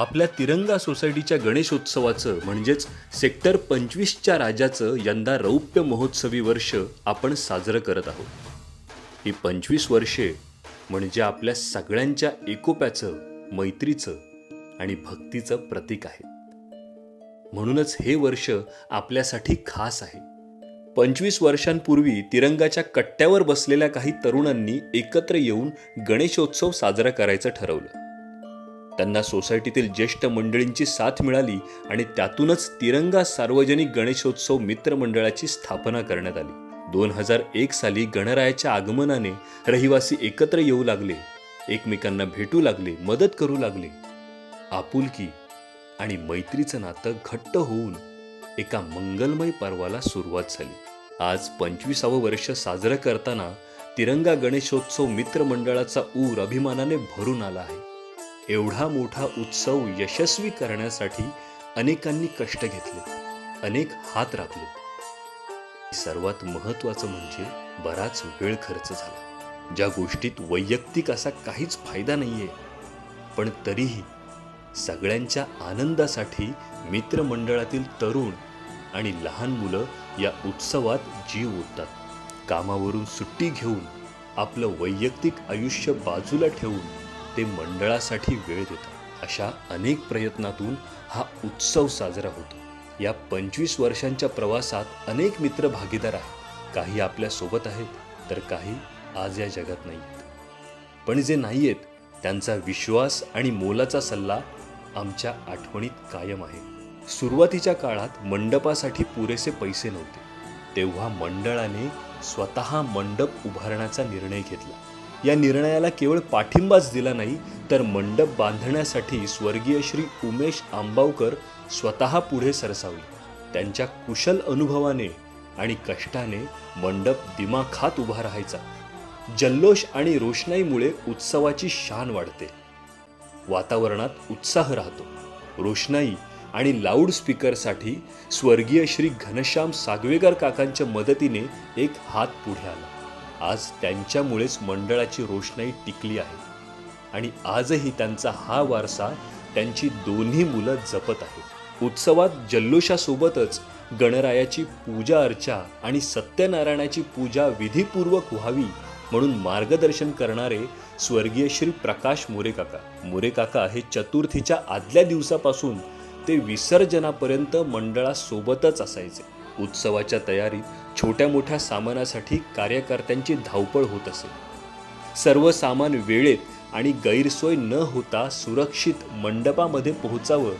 आपल्या तिरंगा सोसायटीच्या गणेशोत्सवाचं म्हणजेच सेक्टर 25च्या राजाचं यंदा रौप्य महोत्सवी वर्ष आपण साजरं करत आहोत. ही 25 वर्षे म्हणजे आपल्या सगळ्यांच्या एकोप्याचं, मैत्रीचं आणि भक्तीचं प्रतीक आहे. म्हणूनच हे वर्ष आपल्यासाठी खास आहे. 25 वर्षांपूर्वी तिरंगाच्या कट्ट्यावर बसलेल्या काही तरुणांनी एकत्र येऊन गणेशोत्सव साजरा करायचं ठरवलं. त्यांना सोसायटीतील ज्येष्ठ मंडळींची साथ मिळाली आणि त्यातूनच तिरंगा सार्वजनिक गणेशोत्सव मित्रमंडळाची स्थापना करण्यात आली. 2001 साली गणरायाच्या आगमनाने रहिवासी एकत्र येऊ लागले, एकमेकांना भेटू लागले, मदत करू लागले. आपुलकी आणि मैत्रीचं नातं घट्ट होऊन एका मंगलमय पर्वाला सुरुवात झाली. आज 25वे वर्ष साजरं करताना तिरंगा गणेशोत्सव मित्रमंडळाचा ऊर अभिमानाने भरून आला आहे. एवढा मोठा उत्सव यशस्वी करण्यासाठी अनेकांनी कष्ट घेतले, अनेक हात राखले. सर्वात महत्त्वाचं म्हणजे बराच वेळ खर्च झाला, ज्या गोष्टीत वैयक्तिक असा काहीच फायदा नाहीये, पण तरीही सगळ्यांच्या आनंदासाठी मित्रमंडळातील तरुण आणि लहान मुलं या उत्सवात जीव ओततात. कामावरून सुट्टी घेऊन आपलं वैयक्तिक आयुष्य बाजूला ठेवून ते मंडळासाठी वेळ देतात. अशा अनेक प्रयत्नातून हा उत्सव साजरा होतो. या 25 वर्षांच्या प्रवासात अनेक मित्र भागीदार आहेत. काही आपल्या सोबत आहेत तर काही आज या जगात नाहीत. पण जे नाहीयेत त्यांचा विश्वास आणि मोलाचा सल्ला आमच्या आठवणीत कायम आहे. सुरुवातीच्या काळात मंडपासाठी पुरेसे पैसे नव्हते. तेव्हा मंडळाने स्वतः मंडप उभारण्याचा निर्णय घेतला. या निर्णयाला केवळ पाठिंबाच दिला नाही, तर मंडप बांधण्यासाठी स्वर्गीय श्री उमेश आंबावकर स्वतः पुढे सरसावले. त्यांच्या कुशल अनुभवाने आणि कष्टाने मंडप दिमाखात उभा राहायचा. जल्लोष आणि रोषणाईमुळे उत्सवाची शान वाढते, वातावरणात उत्साह राहतो. रोषणाई आणि लाऊड स्पीकरसाठी स्वर्गीय श्री घनश्याम सागवेकर काकांच्या मदतीने एक हात पुढे आला. आज त्यांच्यामुळेच मंडळाची रोषणाई टिकली आहे आणि आजही त्यांचा हा वारसा त्यांची दोन्ही मुलं जपत आहेत. उत्सवात जल्लोषासोबतच गणरायाची पूजा अर्चा आणि सत्यनारायणाची पूजा विधीपूर्वक व्हावी म्हणून मार्गदर्शन करणारे स्वर्गीय श्री प्रकाश मोरेकाका. मोरेकाका हे चतुर्थीच्या आदल्या दिवसापासून ते विसर्जनापर्यंत मंडळासोबतच असायचे. उत्सवाच्या तयारीत छोट्या मोठ्या सामानासाठी कार्यकर्त्यांची धावपळ होत असे. सर्व सामान वेळेत आणि गैरसोय न होता सुरक्षित मंडपामध्ये पोहोचावं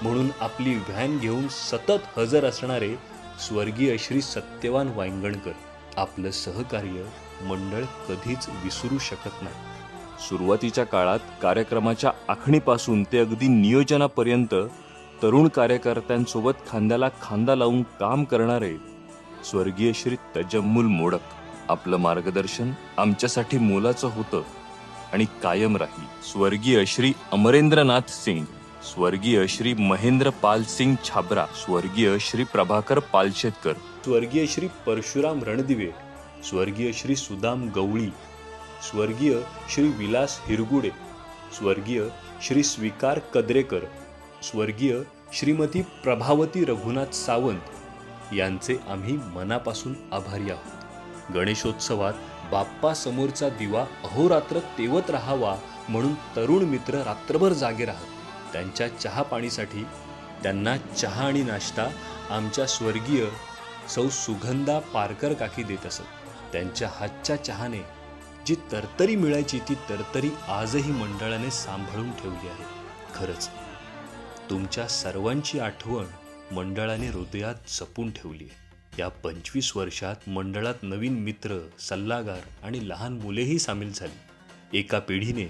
म्हणून आपली व्हॅन घेऊन सतत हजर असणारे स्वर्गीय श्री सत्यवान वांगणकर आपलं सहकार्य मंडळ कधीच विसरू शकत नाही. सुरुवातीच्या काळात कार्यक्रमाच्या आखणीपासून ते अगदी नियोजनापर्यंत तरुण कार्यकर्त्यांसोबत खांद्याला खांदा लावून काम करणारे स्वर्गीय श्री तजम्मुल मोडक. आपलं मार्गदर्शन आमच्यासाठी मोलाचं होतं आणि कायम राहील. स्वर्गीय श्री अमरेंद्रनाथ सिंग, स्वर्गीय श्री महेंद्र पाल सिंग छाबरा, स्वर्गीय श्री प्रभाकर पालशेतकर, स्वर्गीय श्री परशुराम रणदिवे, स्वर्गीय श्री सुदाम गवळी, स्वर्गीय श्री विलास हिरगुडे, स्वर्गीय श्री स्वीकार कद्रेकर, स्वर्गीय श्रीमती प्रभावती रघुनाथ सावंत यांचे आम्ही मनापासून आभारी आहोत. गणेशोत्सवात बाप्पा समोरचा दिवा अहोरात्र तेवत राहावा म्हणून तरुण मित्र रात्रभर जागे राहत. त्यांच्या चहा पाणीसाठी त्यांना चहा आणि नाश्ता आमच्या स्वर्गीय सौ सुगंधा पारकर काकी देत असत. त्यांच्या हातच्या चहाने जी तरतरी मिळायची ती तरतरी आजही मंडळाने सांभाळून ठेवली आहे. खरंच तुमच्या सर्वांची आठवण मंडळाने हृदयात जपून ठेवली आहे. या 25 वर्षात मंडळात नवीन मित्र, सल्लागार आणि लहान मुलेही सामील झाली. एका पिढीने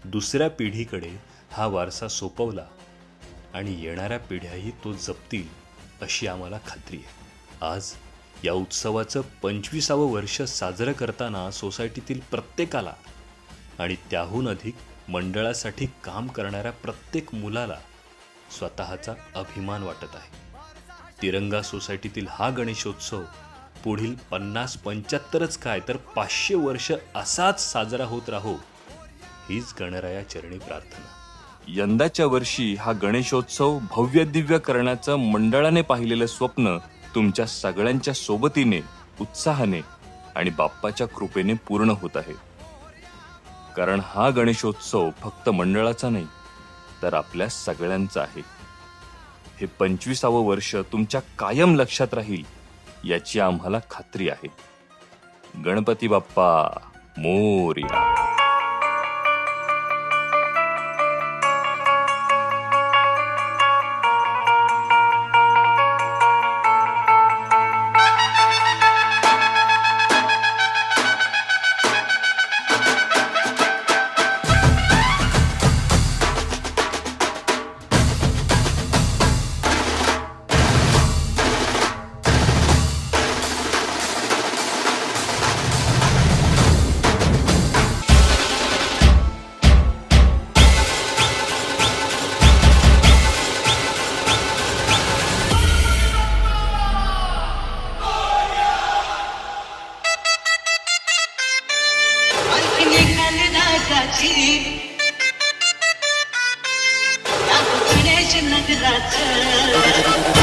दुसऱ्या पिढीकडे हा वारसा सोपवला आणि येणाऱ्या पिढ्याही तो जपतील अशी आम्हाला खात्री आहे. आज या उत्सवाचं 25वे वर्ष साजरं करताना सोसायटीतील प्रत्येकाला आणि त्याहून अधिक मंडळासाठी काम करणाऱ्या प्रत्येक मुलाला स्वतःचा अभिमान वाटत आहे. तिरंगा सोसायटीतील हा गणेशोत्सव पुढील 50-75च काय तर 500 वर्ष असाच साजरा होत राहो हीच गणराया चरणी प्रार्थना. यंदाच्या वर्षी हा गणेशोत्सव भव्य दिव्य करण्याचं मंडळाने पाहिलेलं स्वप्न तुमच्या सगळ्यांच्या सोबतीने, उत्साहाने आणि बाप्पाच्या कृपेने पूर्ण होत आहे. कारण हा गणेशोत्सव फक्त मंडळाचा नाही, तर आपल्या सगळ्यांचा आहे. हे 25वे वर्ष तुमच्या कायम लक्षात राहील याची आम्हाला खात्री आहे. गणपती बाप्पा मोरया. गणेश नगराचं